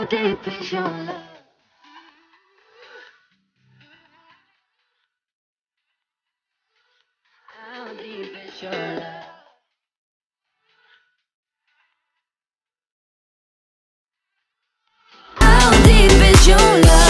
How deep is your love? How deep is your love? How deep is your love?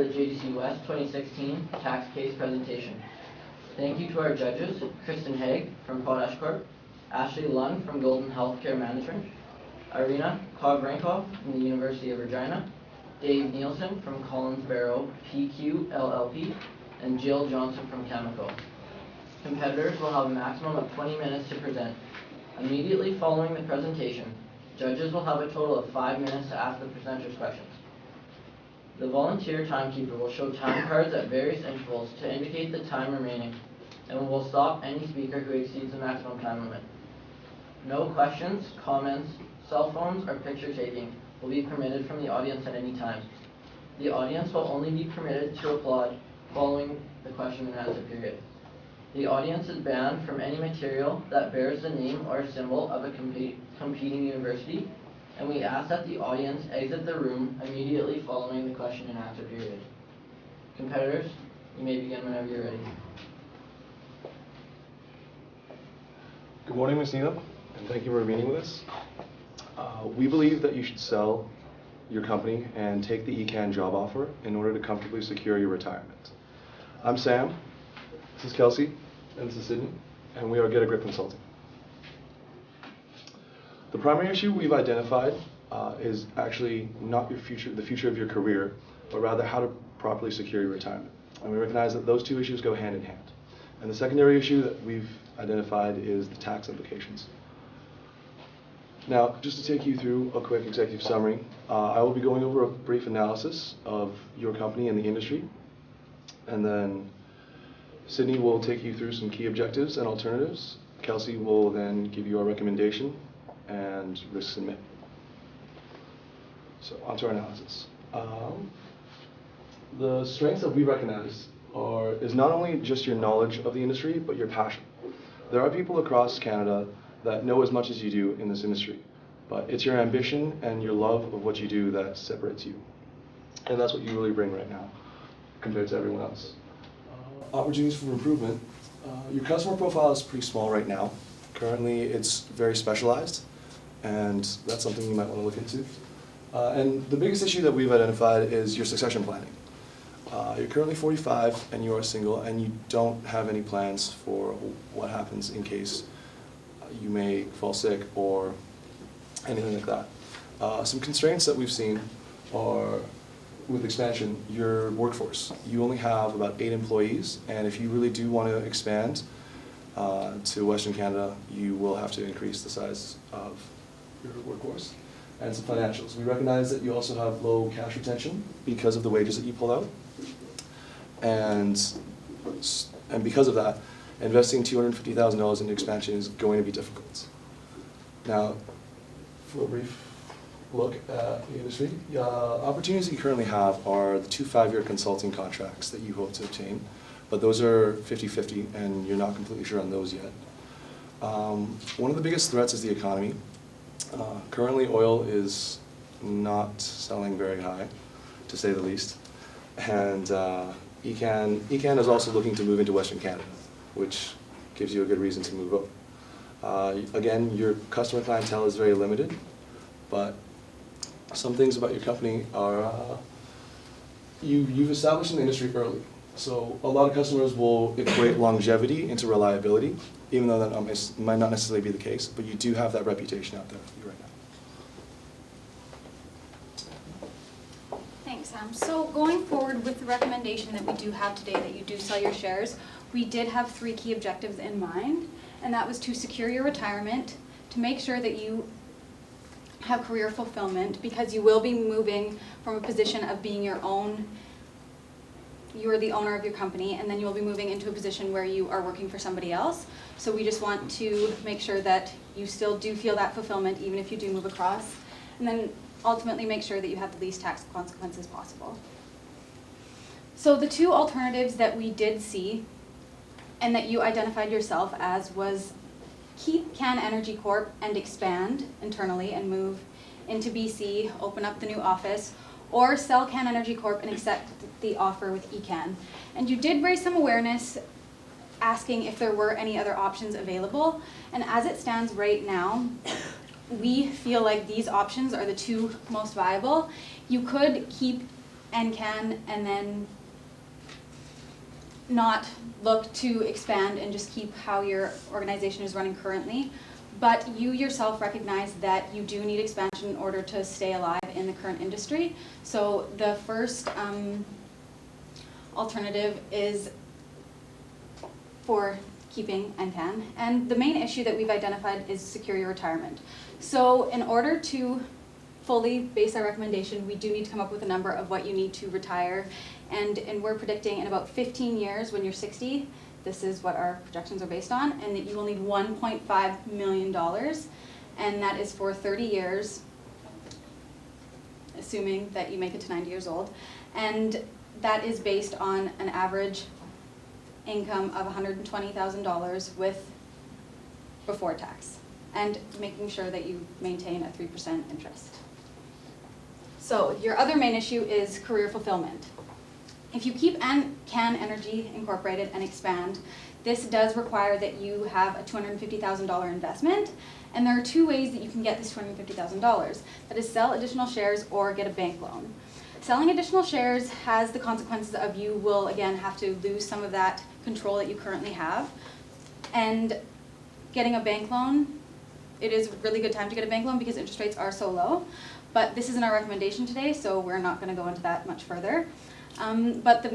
the JDC West 2016 tax case presentation. Thank you to our judges, Kristen Haig from Potash Corp, Ashley Lund from Golden Healthcare Management, Irina Kogrenkov from the University of Regina, Dave Nielsen from Collins Barrow PQ LLP, and Jill Johnson from Chemical. Competitors will have a maximum of 20 minutes to present. Immediately following the presentation, judges will have a total of 5 minutes to ask the presenters questions. The volunteer timekeeper will show time cards at various intervals to indicate the time remaining, and will stop any speaker who exceeds the maximum time limit. No questions, comments, cell phones, or picture taking will be permitted from the audience at any time. The audience will only be permitted to applaud following the question and answer period. The audience is banned from any material that bears the name or symbol of a competing university, and we ask that the audience exit the room immediately following the question and answer period. Competitors, you may begin whenever you're ready. Good morning, Ms. Needham, and thank you for meeting with us. We believe that you should sell your company and take the ECAN job offer in order to comfortably secure your retirement. I'm Sam, this is Kelsey, and this is Sydney, and we are Get a Grip Consulting. The primary issue we've identified is actually not the future of your career, but rather how to properly secure your retirement. And we recognize that those two issues go hand in hand. And the secondary issue that we've identified is the tax implications. Now, just to take you through a quick executive summary, I will be going over a brief analysis of your company and the industry, and then Sydney will take you through some key objectives and alternatives. Kelsey will then give you our recommendation and risk submit. So onto our analysis. The strengths that we recognize is not only just your knowledge of the industry, but your passion. There are people across Canada that know as much as you do in this industry, but it's your ambition and your love of what you do that separates you. And that's what you really bring right now compared to everyone else. Opportunities for improvement. Your customer profile is pretty small right now. Currently, it's very specialized, and that's something you might want to look into. And the biggest issue that we've identified is your succession planning. You're currently 45 and you are single, and you don't have any plans for what happens in case you may fall sick or anything like that. Some constraints that we've seen are with expansion, your workforce. You only have about 8 employees, and if you really do want to expand to Western Canada, you will have to increase the size of your workforce. And some financials. We recognize that you also have low cash retention because of the wages that you pull out. And because of that, investing $250,000 into expansion is going to be difficult. Now, for a brief look at the industry, opportunities that you currently have are the 2 5-year consulting contracts that you hope to obtain, but those are 50-50, and you're not completely sure on those yet. One of the biggest threats is the economy. Currently, oil is not selling very high, to say the least, and ECAN is also looking to move into Western Canada, which gives you a good reason to move up. Again, your customer clientele is very limited, but some things about your company are you've established in the industry early. So a lot of customers will equate longevity into reliability, even though that might not necessarily be the case, but you do have that reputation out there right now. Thanks, Sam. So going forward with the recommendation that we do have today that you do sell your shares, we did have 3 key objectives in mind, and that was to secure your retirement, to make sure that you have career fulfillment, because you will be moving from a position of being you are the owner of your company, and then you'll be moving into a position where you are working for somebody else. So we just want to make sure that you still do feel that fulfillment even if you do move across, and then ultimately make sure that you have the least tax consequences possible. So the 2 alternatives that we did see and that you identified yourself as was keep Can Energy Corp and expand internally and move into BC, open up the new office, or sell Can Energy Corp and accept the offer with ECAN. And you did raise some awareness asking if there were any other options available, and as it stands right now, we feel like these options are the 2 most viable. You could keep and can, and then not look to expand and just keep how your organization is running currently. But you yourself recognize that you do need expansion in order to stay alive in the current industry. So the first alternative is for keeping NCAN. And the main issue that we've identified is secure your retirement. So in order to fully base our recommendation, we do need to come up with a number of what you need to retire. And we're predicting in about 15 years when you're 60, this is what our projections are based on, and that you will need $1.5 million. And that is for 30 years, assuming that you make it to 90 years old. And that is based on an average income of $120,000 before tax, and making sure that you maintain a 3% interest. So your other main issue is career fulfillment. If you keep CAN Energy Incorporated and expand, this does require that you have a $250,000 investment, and there are two ways that you can get this $250,000. That is sell additional shares or get a bank loan. Selling additional shares has the consequences of you will again have to lose some of that control that you currently have. And getting a bank loan, it is a really good time to get a bank loan because interest rates are so low. But this isn't our recommendation today, so we're not going to go into that much further. But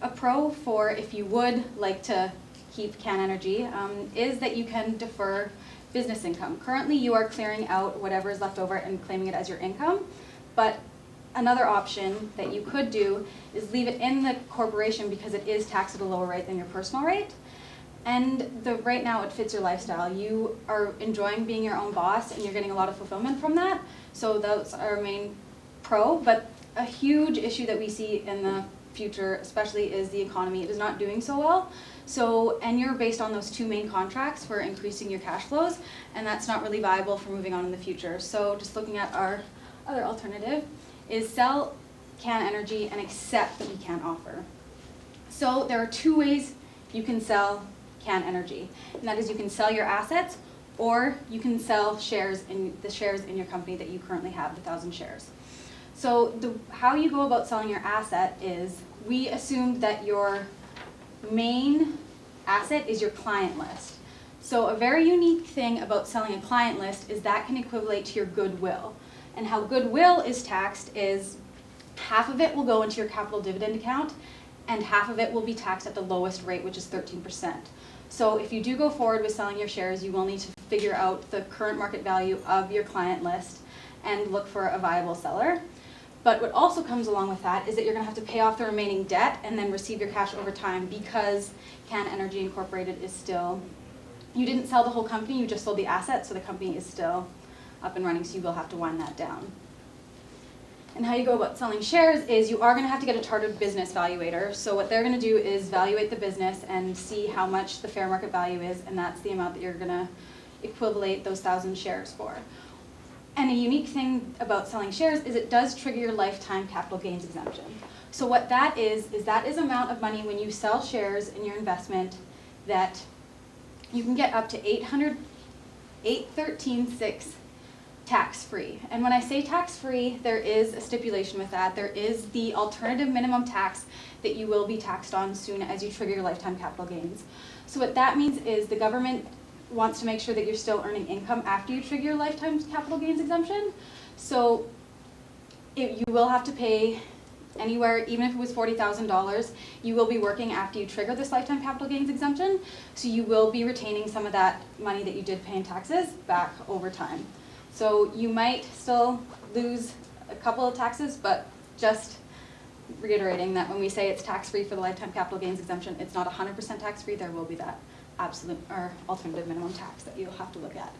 a pro for if you would like to keep CAN Energy is that you can defer business income. Currently, you are clearing out whatever is left over and claiming it as your income. But another option that you could do is leave it in the corporation because it is taxed at a lower rate than your personal rate. And right now it fits your lifestyle. You are enjoying being your own boss and you're getting a lot of fulfillment from that. So that's our main pro. But a huge issue that we see in the future especially is the economy. It is not doing so well. So, and you're based on those two main contracts for increasing your cash flows, and that's not really viable for moving on in the future. So just looking at our other alternative is sell CAN Energy and accept that we can't offer. So there are two ways you can sell CAN Energy, and that is you can sell your assets or you can sell the shares in your company that you currently have, the 1,000 shares. So how you go about selling your asset is we assumed that your main asset is your client list. So a very unique thing about selling a client list is that can equivalent to your goodwill. And how goodwill is taxed is half of it will go into your capital dividend account and half of it will be taxed at the lowest rate, which is 13%. So if you do go forward with selling your shares, you will need to figure out the current market value of your client list and look for a viable seller. But what also comes along with that is that you're going to have to pay off the remaining debt and then receive your cash over time because CAN Energy Incorporated is still, you didn't sell the whole company, you just sold the assets, so the company is still up and running, so you will have to wind that down. And how you go about selling shares is you are going to have to get a chartered business valuator. So what they're going to do is evaluate the business and see how much the fair market value is, and that's the amount that you're going to equivalent those 1,000 shares for. And a unique thing about selling shares is it does trigger your lifetime capital gains exemption. So what that is amount of money when you sell shares in your investment that you can get up to $813,600 tax-free. And when I say tax-free, there is a stipulation with that. There is the alternative minimum tax that you will be taxed on soon as you trigger your lifetime capital gains. So what that means is the government wants to make sure that you're still earning income after you trigger your lifetime capital gains exemption. So you will have to pay anywhere, even if it was $40,000, you will be working after you trigger this lifetime capital gains exemption. So you will be retaining some of that money that you did pay in taxes back over time. So you might still lose a couple of taxes, but just reiterating that when we say it's tax-free for the lifetime capital gains exemption, it's not 100% tax-free. There will be that absolute or alternative minimum tax that you'll have to look at.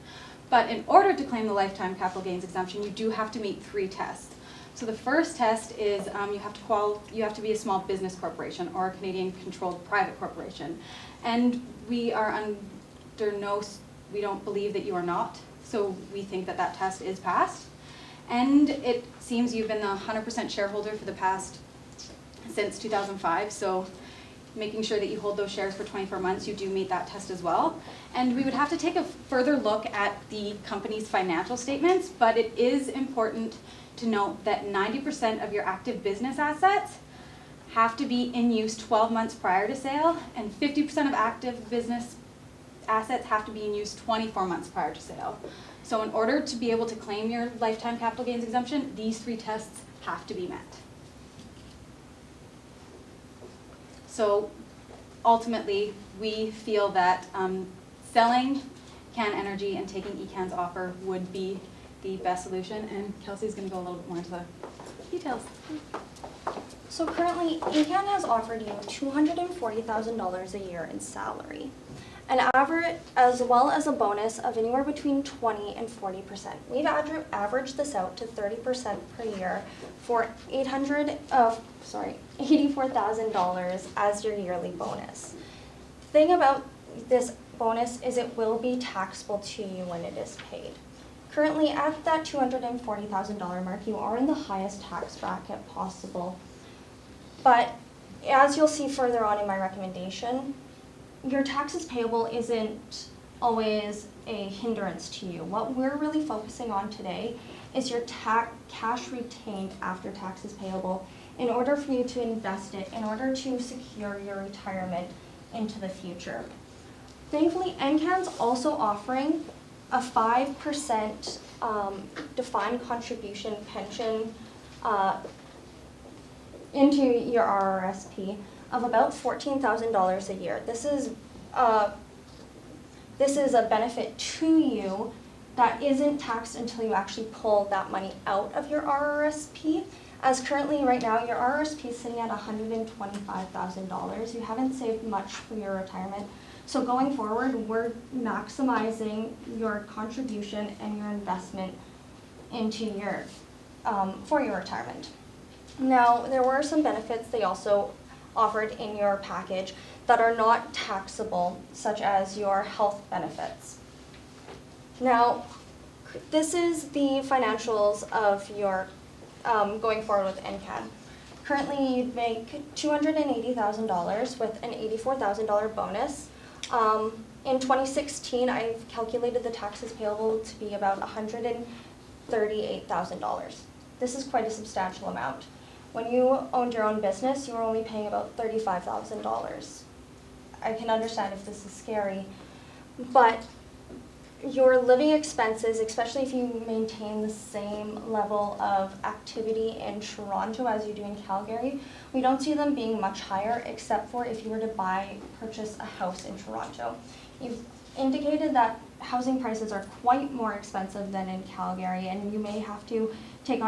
But in order to claim the lifetime capital gains exemption, you do have to meet 3 tests. So the first test is you have to be a small business corporation or a Canadian-controlled private corporation, and we don't believe that you are not. So we think that that test is passed, and it seems you've been the 100% shareholder for the past since 2005. So making sure that you hold those shares for 24 months, you do meet that test as well. And we would have to take a further look at the company's financial statements, but it is important to note that 90% of your active business assets have to be in use 12 months prior to sale, and 50% of active business assets have to be in use 24 months prior to sale. So in order to be able to claim your lifetime capital gains exemption, these 3 tests have to be met. So ultimately, we feel that selling Can Energy and taking ECAN's offer would be the best solution, and Kelsey's going to go a little bit more into the details. So currently, ECAN has offered you $240,000 a year in salary, an average, as well as a bonus of anywhere between 20 and 40%. We've averaged this out to 30% per year for $84,000 as your yearly bonus. The thing about this bonus is it will be taxable to you when it is paid. Currently, at that $240,000 mark, you are in the highest tax bracket possible. But as you'll see further on in my recommendation, your taxes payable isn't always a hindrance to you. What we're really focusing on today is your cash retained after taxes payable in order for you to invest it, in order to secure your retirement into the future. Thankfully, NCAN's also offering a 5% defined contribution pension into your RRSP of about $14,000 a year. This is a benefit to you that isn't taxed until you actually pull that money out of your RRSP. As currently, right now, your RRSP is sitting at $125,000. You haven't saved much for your retirement. So going forward, we're maximizing your contribution and your investment into your, for your retirement. Now, there were some benefits they also offered in your package that are not taxable, such as your health benefits. Now, this is the financials of your going forward with NCAN. Currently, you'd make $280,000 with an $84,000 bonus. In 2016, I've calculated the taxes payable to be about $138,000. This is quite a substantial amount. When you owned your own business, you were only paying about $35,000. I can understand if this is scary, but your living expenses, especially if you maintain the same level of activity in Toronto as you do in Calgary, we don't see them being much higher, except for if you were to purchase a house in Toronto. You've indicated that housing prices are quite more expensive than in Calgary, and you may have to take on